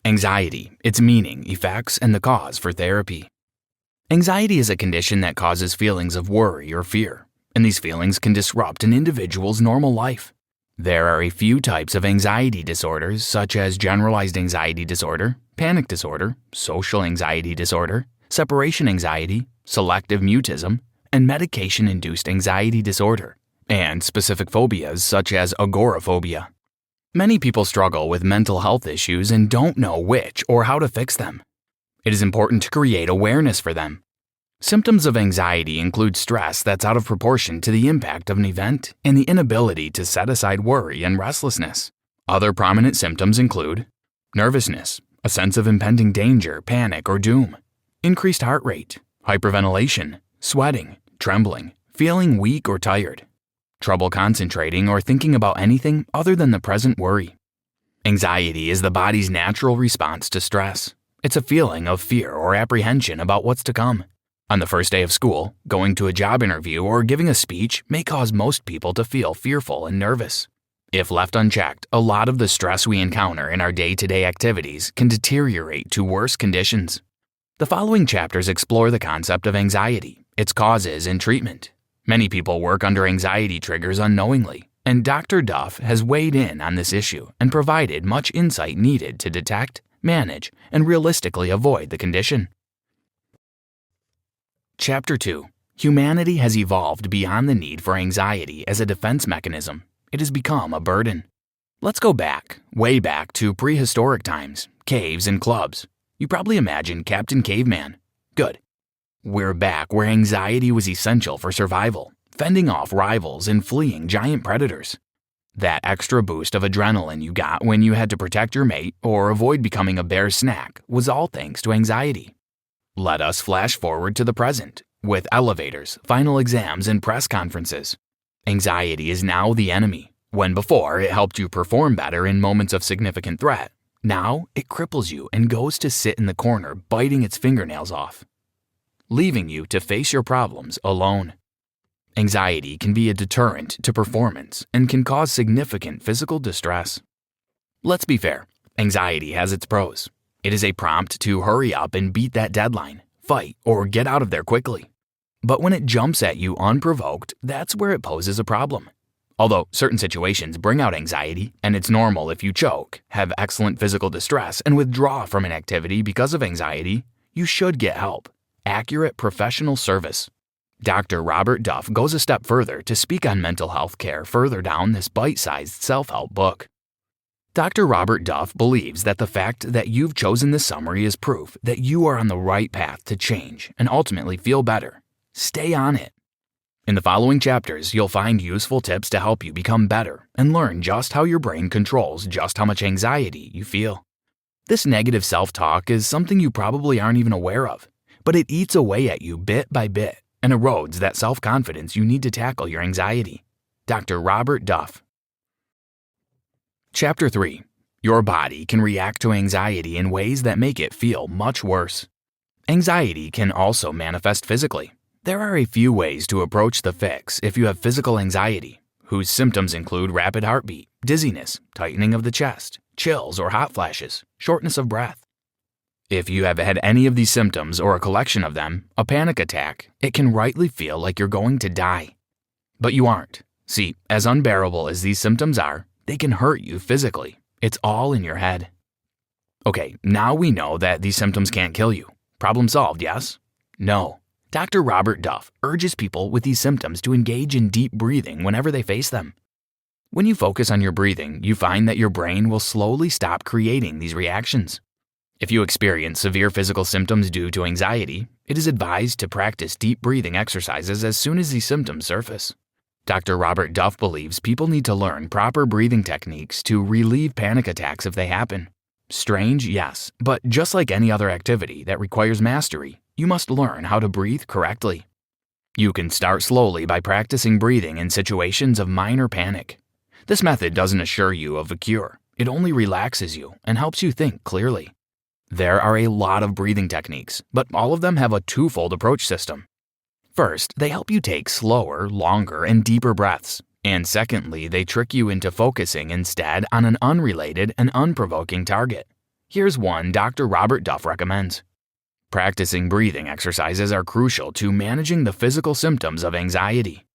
Anxiety, its meaning, effects, and the cause for therapy. Anxiety is a condition that causes feelings of worry or fear, and these feelings can disrupt an individual's normal life. There are a few types of anxiety disorders, such as generalized anxiety disorder, panic disorder, social anxiety disorder, separation anxiety, selective mutism, and medication-induced anxiety disorder, and specific phobias such as agoraphobia. Many people struggle with mental health issues and don't know which or how to fix them. It is important to create awareness for them. Symptoms of anxiety include stress that's out of proportion to the impact of an event and the inability to set aside worry and restlessness. Other prominent symptoms include nervousness, a sense of impending danger, panic, or doom, increased heart rate, hyperventilation, sweating, trembling, feeling weak or tired, trouble concentrating or thinking about anything other than the present worry. Anxiety is the body's natural response to stress. It's a feeling of fear or apprehension about what's to come. On the first day of school, going to a job interview, or giving a speech may cause most people to feel fearful and nervous. If left unchecked, a lot of the stress we encounter in our day-to-day activities can deteriorate to worse conditions. The following chapters explore the concept of anxiety, its causes, and treatment. Many people work under anxiety triggers unknowingly, and Dr. Duff has weighed in on this issue and provided much insight needed to detect, manage, and realistically avoid the condition. Chapter 2. Humanity has evolved beyond the need for anxiety as a defense mechanism. It has become a burden. Let's go back, way back to prehistoric times, caves and clubs. You probably imagine Captain Caveman. Good. We're back where anxiety was essential for survival, fending off rivals and fleeing giant predators. That extra boost of adrenaline you got when you had to protect your mate or avoid becoming a bear snack was all thanks to anxiety. Let us flash forward to the present, with elevators, final exams, and press conferences. Anxiety is now the enemy. When before it helped you perform better in moments of significant threat, now it cripples you and goes to sit in the corner biting its fingernails off, leaving you to face your problems alone. Anxiety can be a deterrent to performance and can cause significant physical distress. Let's be fair, anxiety has its pros. It is a prompt to hurry up and beat that deadline, fight, or get out of there quickly. But when it jumps at you unprovoked, that's where it poses a problem. Although certain situations bring out anxiety, and it's normal if you choke, have excellent physical distress, and withdraw from an activity because of anxiety, you should get help. Accurate professional service. Dr. Robert Duff goes a step further to speak on mental health care further down this bite-sized self-help book. Dr. Robert Duff believes that the fact that you've chosen this summary is proof that you are on the right path to change and ultimately feel better. Stay on it. In the following chapters, you'll find useful tips to help you become better and learn just how your brain controls just how much anxiety you feel. This negative self-talk is something you probably aren't even aware of, but it eats away at you bit by bit and erodes that self-confidence you need to tackle your anxiety. Dr. Robert Duff. Chapter 3. Your body can react to anxiety in ways that make it feel much worse. Anxiety can also manifest physically. There are a few ways to approach the fix if you have physical anxiety, whose symptoms include rapid heartbeat, dizziness, tightening of the chest, chills or hot flashes, shortness of breath. If you have had any of these symptoms or a collection of them, a panic attack, it can rightly feel like you're going to die. But you aren't. See, as unbearable as these symptoms are, they can hurt you physically. It's all in your head. Okay, now we know that these symptoms can't kill you. Problem solved, yes? No. Dr. Robert Duff urges people with these symptoms to engage in deep breathing whenever they face them. When you focus on your breathing, you find that your brain will slowly stop creating these reactions. If you experience severe physical symptoms due to anxiety, it is advised to practice deep breathing exercises as soon as these symptoms surface. Dr. Robert Duff believes people need to learn proper breathing techniques to relieve panic attacks if they happen. Strange, yes, but just like any other activity that requires mastery, you must learn how to breathe correctly. You can start slowly by practicing breathing in situations of minor panic. This method doesn't assure you of a cure. It only relaxes you and helps you think clearly. There are a lot of breathing techniques, but all of them have a twofold approach system. First, they help you take slower, longer, and deeper breaths. And secondly, they trick you into focusing instead on an unrelated and unprovoking target. Here's one Dr. Robert Duff recommends. Practicing breathing exercises are crucial to managing the physical symptoms of anxiety.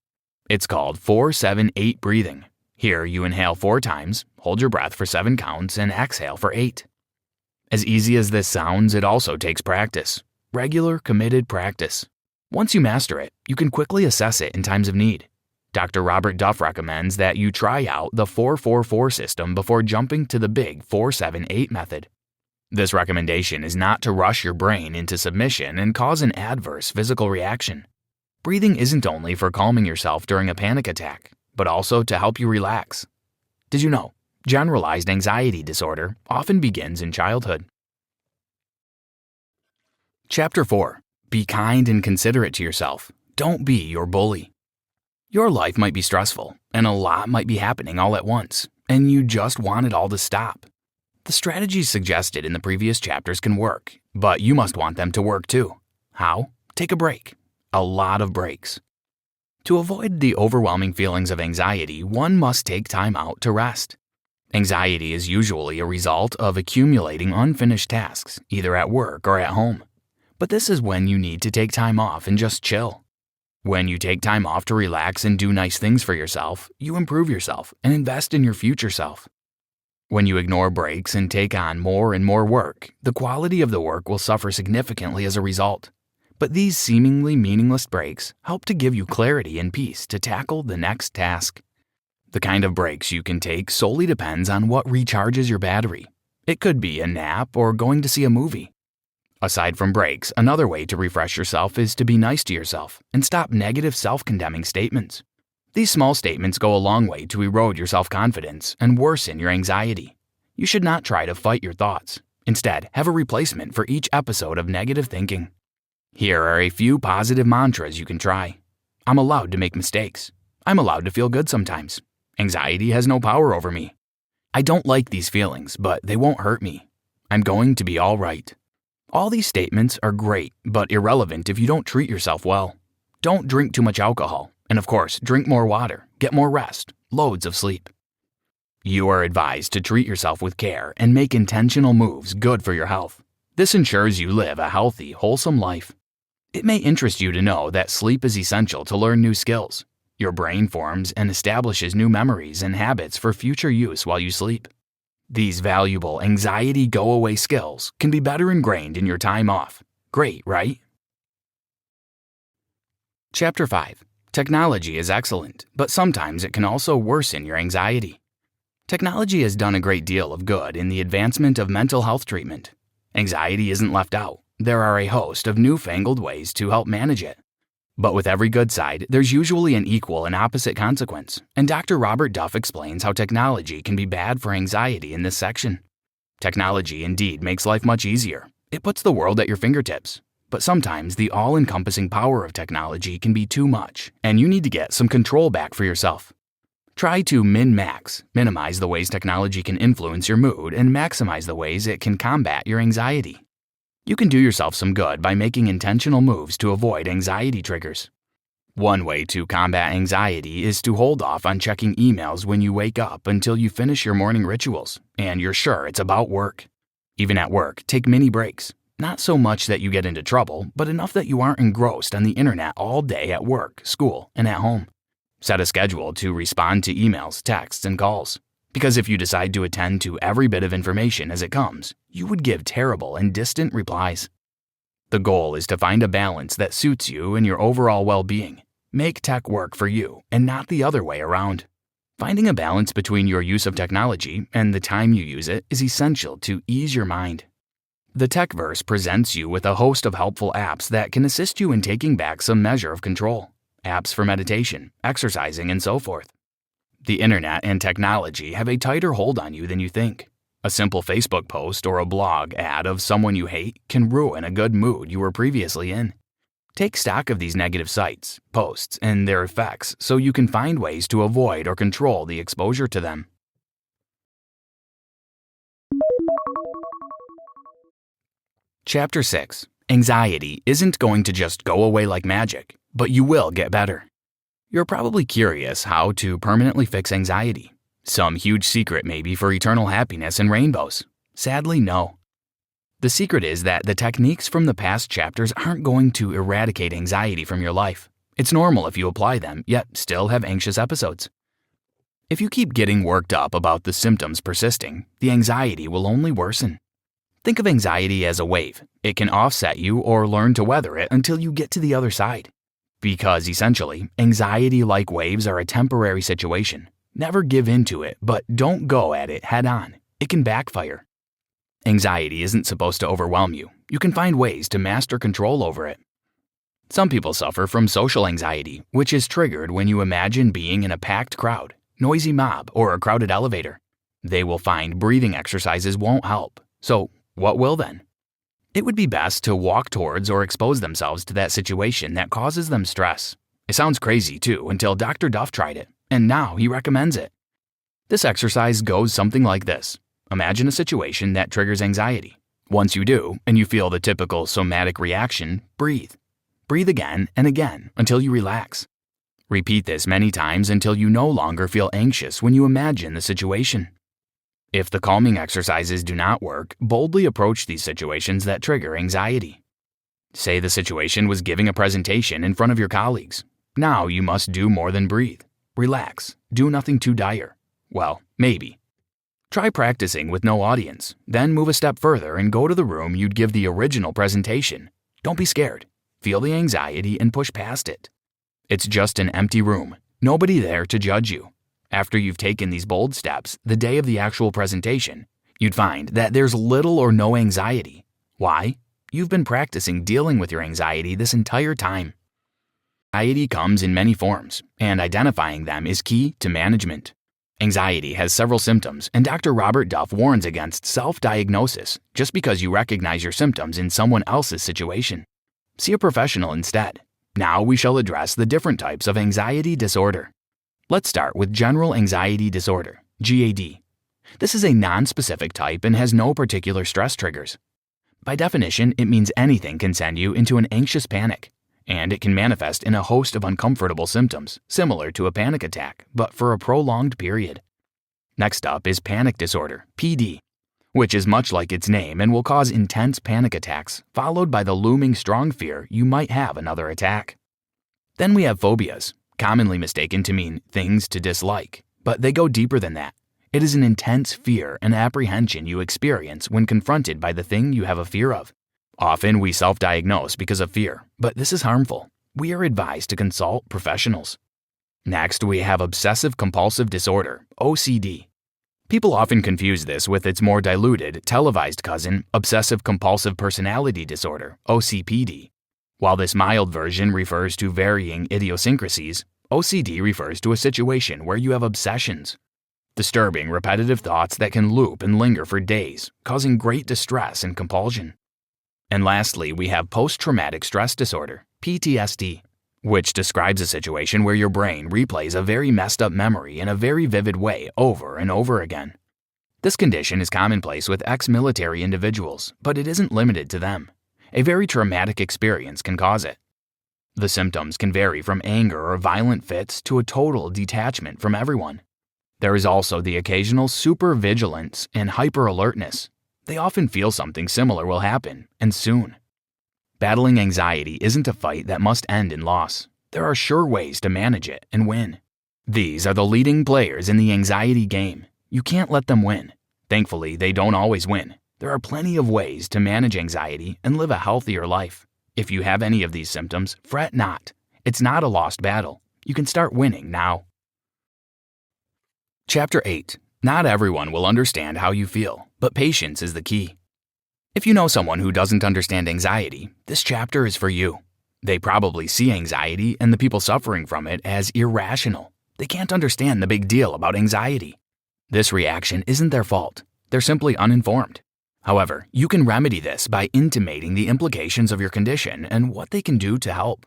It's called 4-7-8 breathing. Here, you inhale 4 times, hold your breath for 7 counts, and exhale for 8. As easy as this sounds, it also takes practice. Regular, committed practice. Once you master it, you can quickly assess it in times of need. Dr. Robert Duff recommends that you try out the 4-4-4 system before jumping to the big 4-7-8 method. This recommendation is not to rush your brain into submission and cause an adverse physical reaction. Breathing isn't only for calming yourself during a panic attack, but also to help you relax. Did you know, generalized anxiety disorder often begins in childhood? Chapter 4. Be kind and considerate to yourself. Don't be your bully. Your life might be stressful, and a lot might be happening all at once, and you just want it all to stop. The strategies suggested in the previous chapters can work, but you must want them to work too. How? Take a break. A lot of breaks. To avoid the overwhelming feelings of anxiety, one must take time out to rest. Anxiety is usually a result of accumulating unfinished tasks, either at work or at home. But this is when you need to take time off and just chill. When you take time off to relax and do nice things for yourself, you improve yourself and invest in your future self. When you ignore breaks and take on more and more work, the quality of the work will suffer significantly as a result. But these seemingly meaningless breaks help to give you clarity and peace to tackle the next task. The kind of breaks you can take solely depends on what recharges your battery. It could be a nap or going to see a movie. Aside from breaks, another way to refresh yourself is to be nice to yourself and stop negative self-condemning statements. These small statements go a long way to erode your self-confidence and worsen your anxiety. You should not try to fight your thoughts. Instead, have a replacement for each episode of negative thinking. Here are a few positive mantras you can try. I'm allowed to make mistakes. I'm allowed to feel good sometimes. Anxiety has no power over me. I don't like these feelings, but they won't hurt me. I'm going to be all right. All these statements are great, but irrelevant if you don't treat yourself well. Don't drink too much alcohol. And of course, drink more water, get more rest, loads of sleep. You are advised to treat yourself with care and make intentional moves good for your health. This ensures you live a healthy, wholesome life. It may interest you to know that sleep is essential to learn new skills. Your brain forms and establishes new memories and habits for future use while you sleep. These valuable anxiety go-away skills can be better ingrained in your time off. Great, right? Chapter 5. Technology is excellent, but sometimes it can also worsen your anxiety. Technology has done a great deal of good in the advancement of mental health treatment. Anxiety isn't left out. There are a host of newfangled ways to help manage it. But with every good side, there's usually an equal and opposite consequence, and Dr. Robert Duff explains how technology can be bad for anxiety in this section. Technology indeed makes life much easier. It puts the world at your fingertips. But sometimes the all-encompassing power of technology can be too much, and you need to get some control back for yourself. Try to minimize the ways technology can influence your mood and maximize the ways it can combat your anxiety. You can do yourself some good by making intentional moves to avoid anxiety triggers. One way to combat anxiety is to hold off on checking emails when you wake up until you finish your morning rituals, and you're sure it's about work. Even at work, take mini breaks. Not so much that you get into trouble, but enough that you aren't engrossed on the internet all day at work, school, and at home. Set a schedule to respond to emails, texts, and calls. Because if you decide to attend to every bit of information as it comes, you would give terrible and distant replies. The goal is to find a balance that suits you and your overall well-being. Make tech work for you and not the other way around. Finding a balance between your use of technology and the time you use it is essential to ease your mind. The Techverse presents you with a host of helpful apps that can assist you in taking back some measure of control. Apps for meditation, exercising, and so forth. The internet and technology have a tighter hold on you than you think. A simple Facebook post or a blog ad of someone you hate can ruin a good mood you were previously in. Take stock of these negative sites, posts, and their effects so you can find ways to avoid or control the exposure to them. Chapter 6. Anxiety isn't going to just go away like magic, but you will get better. You're probably curious how to permanently fix anxiety. Some huge secret maybe for eternal happiness and rainbows. Sadly, no. The secret is that the techniques from the past chapters aren't going to eradicate anxiety from your life. It's normal if you apply them, yet still have anxious episodes. If you keep getting worked up about the symptoms persisting, the anxiety will only worsen. Think of anxiety as a wave. It can offset you or learn to weather it until you get to the other side. Because essentially, anxiety-like waves are a temporary situation. Never give in to it, but don't go at it head on. It can backfire. Anxiety isn't supposed to overwhelm you. You can find ways to master control over it. Some people suffer from social anxiety, which is triggered when you imagine being in a packed crowd, noisy mob, or a crowded elevator. They will find breathing exercises won't help. So, what will then? It would be best to walk towards or expose themselves to that situation that causes them stress. It sounds crazy too until Dr. Duff tried it, and now he recommends it. This exercise goes something like this. Imagine a situation that triggers anxiety. Once you do, and you feel the typical somatic reaction, breathe. Breathe again and again until you relax. Repeat this many times until you no longer feel anxious when you imagine the situation. If the calming exercises do not work, boldly approach these situations that trigger anxiety. Say the situation was giving a presentation in front of your colleagues. Now you must do more than breathe. Relax. Do nothing too dire. Well, maybe. Try practicing with no audience, then move a step further and go to the room you'd give the original presentation. Don't be scared. Feel the anxiety and push past it. It's just an empty room, nobody there to judge you. After you've taken these bold steps, the day of the actual presentation, you'd find that there's little or no anxiety. Why? You've been practicing dealing with your anxiety this entire time. Anxiety comes in many forms, and identifying them is key to management. Anxiety has several symptoms, and Dr. Robert Duff warns against self-diagnosis just because you recognize your symptoms in someone else's situation. See a professional instead. Now we shall address the different types of anxiety disorder. Let's start with general anxiety disorder, GAD. This is a non-specific type and has no particular stress triggers. By definition, it means anything can send you into an anxious panic, and it can manifest in a host of uncomfortable symptoms, similar to a panic attack, but for a prolonged period. Next up is panic disorder, PD, which is much like its name and will cause intense panic attacks, followed by the looming strong fear you might have another attack. Then we have phobias, commonly mistaken to mean things to dislike, but they go deeper than that. It is an intense fear and apprehension you experience when confronted by the thing you have a fear of. Often we self-diagnose because of fear, but this is harmful. We are advised to consult professionals. Next, we have obsessive-compulsive disorder, OCD. People often confuse this with its more diluted, televised cousin, obsessive-compulsive personality disorder, OCPD. While this mild version refers to varying idiosyncrasies, OCD refers to a situation where you have obsessions. Disturbing, repetitive thoughts that can loop and linger for days, causing great distress and compulsion. And lastly, we have post-traumatic stress disorder, PTSD, which describes a situation where your brain replays a very messed up memory in a very vivid way over and over again. This condition is commonplace with ex-military individuals, but it isn't limited to them. A very traumatic experience can cause it. The symptoms can vary from anger or violent fits to a total detachment from everyone. There is also the occasional supervigilance and hyper-alertness. They often feel something similar will happen, and soon. Battling anxiety isn't a fight that must end in loss. There are sure ways to manage it and win. These are the leading players in the anxiety game. You can't let them win. Thankfully, they don't always win. There are plenty of ways to manage anxiety and live a healthier life. If you have any of these symptoms, fret not. It's not a lost battle. You can start winning now. Chapter 8. Not everyone will understand how you feel, but patience is the key. If you know someone who doesn't understand anxiety, this chapter is for you. They probably see anxiety and the people suffering from it as irrational. They can't understand the big deal about anxiety. This reaction isn't their fault. They're simply uninformed. However, you can remedy this by intimating the implications of your condition and what they can do to help.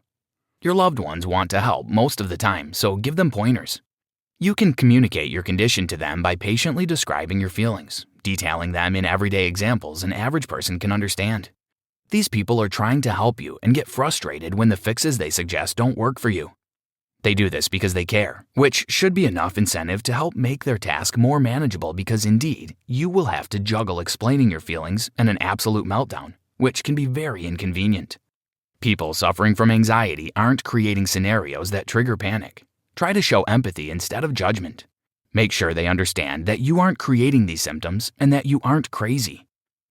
Your loved ones want to help most of the time, so give them pointers. You can communicate your condition to them by patiently describing your feelings, detailing them in everyday examples an average person can understand. These people are trying to help you and get frustrated when the fixes they suggest don't work for you. They do this because they care, which should be enough incentive to help make their task more manageable because indeed, you will have to juggle explaining your feelings and an absolute meltdown, which can be very inconvenient. People suffering from anxiety aren't creating scenarios that trigger panic. Try to show empathy instead of judgment. Make sure they understand that you aren't creating these symptoms and that you aren't crazy.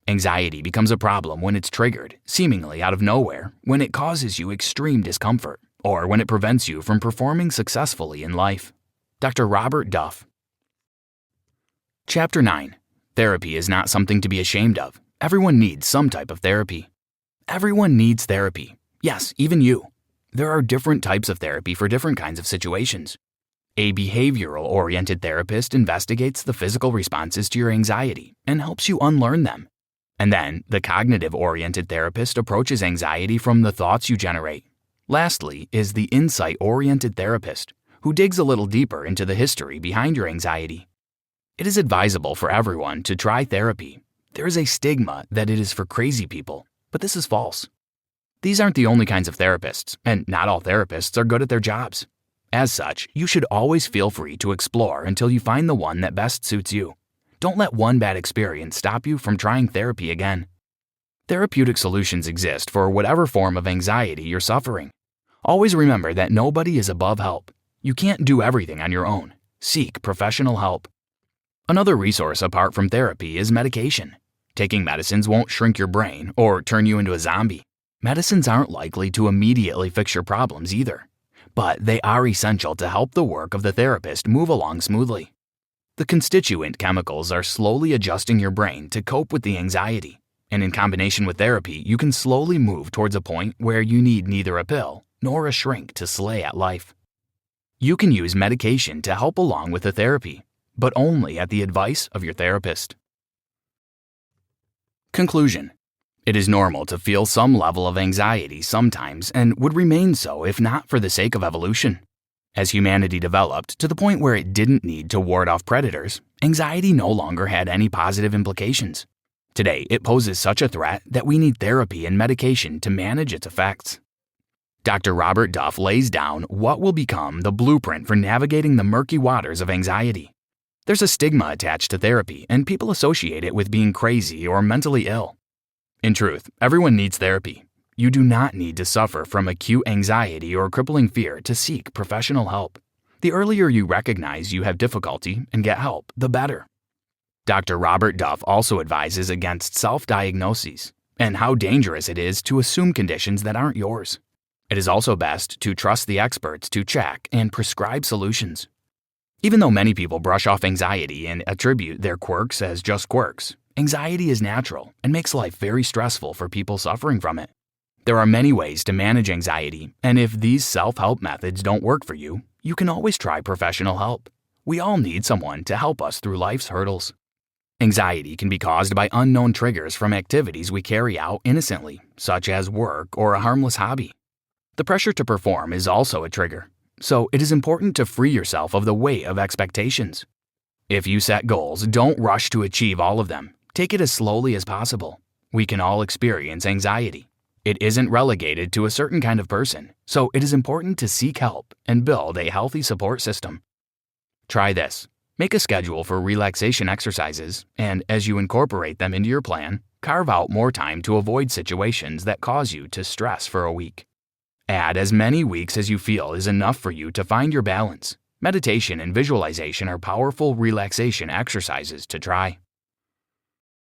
Anxiety becomes a problem when it's triggered, seemingly out of nowhere, when it causes you extreme discomfort, or when it prevents you from performing successfully in life. Dr. Robert Duff. Chapter 9. Therapy is not something to be ashamed of. Everyone needs some type of therapy. Everyone needs therapy. Yes, even you. There are different types of therapy for different kinds of situations. A behavioral-oriented therapist investigates the physical responses to your anxiety and helps you unlearn them. And then, the cognitive-oriented therapist approaches anxiety from the thoughts you generate. Lastly is the insight-oriented therapist, who digs a little deeper into the history behind your anxiety. It is advisable for everyone to try therapy. There is a stigma that it is for crazy people, but this is false. These aren't the only kinds of therapists, and not all therapists are good at their jobs. As such, you should always feel free to explore until you find the one that best suits you. Don't let one bad experience stop you from trying therapy again. Therapeutic solutions exist for whatever form of anxiety you're suffering. Always remember that nobody is above help. You can't do everything on your own. Seek professional help. Another resource apart from therapy is medication. Taking medicines won't shrink your brain or turn you into a zombie. Medicines aren't likely to immediately fix your problems either, but they are essential to help the work of the therapist move along smoothly. The constituent chemicals are slowly adjusting your brain to cope with the anxiety, and in combination with therapy, you can slowly move towards a point where you need neither a pill nor a shrink to slay at life. You can use medication to help along with the therapy, but only at the advice of your therapist. Conclusion. It is normal to feel some level of anxiety sometimes and would remain so if not for the sake of evolution. As humanity developed to the point where it didn't need to ward off predators, anxiety no longer had any positive implications. Today, it poses such a threat that we need therapy and medication to manage its effects. Dr. Robert Duff lays down what will become the blueprint for navigating the murky waters of anxiety. There's a stigma attached to therapy, and people associate it with being crazy or mentally ill. In truth, everyone needs therapy. You do not need to suffer from acute anxiety or crippling fear to seek professional help. The earlier you recognize you have difficulty and get help, the better. Dr. Robert Duff also advises against self-diagnoses and how dangerous it is to assume conditions that aren't yours. It is also best to trust the experts to check and prescribe solutions. Even though many people brush off anxiety and attribute their quirks as just quirks, anxiety is natural and makes life very stressful for people suffering from it. There are many ways to manage anxiety, and if these self-help methods don't work for you, you can always try professional help. We all need someone to help us through life's hurdles. Anxiety can be caused by unknown triggers from activities we carry out innocently, such as work or a harmless hobby. The pressure to perform is also a trigger, so it is important to free yourself of the weight of expectations. If you set goals, don't rush to achieve all of them. Take it as slowly as possible. We can all experience anxiety. It isn't relegated to a certain kind of person, so it is important to seek help and build a healthy support system. Try this. Make a schedule for relaxation exercises, and as you incorporate them into your plan, carve out more time to avoid situations that cause you to stress for a week. Add as many weeks as you feel is enough for you to find your balance. Meditation and visualization are powerful relaxation exercises to try.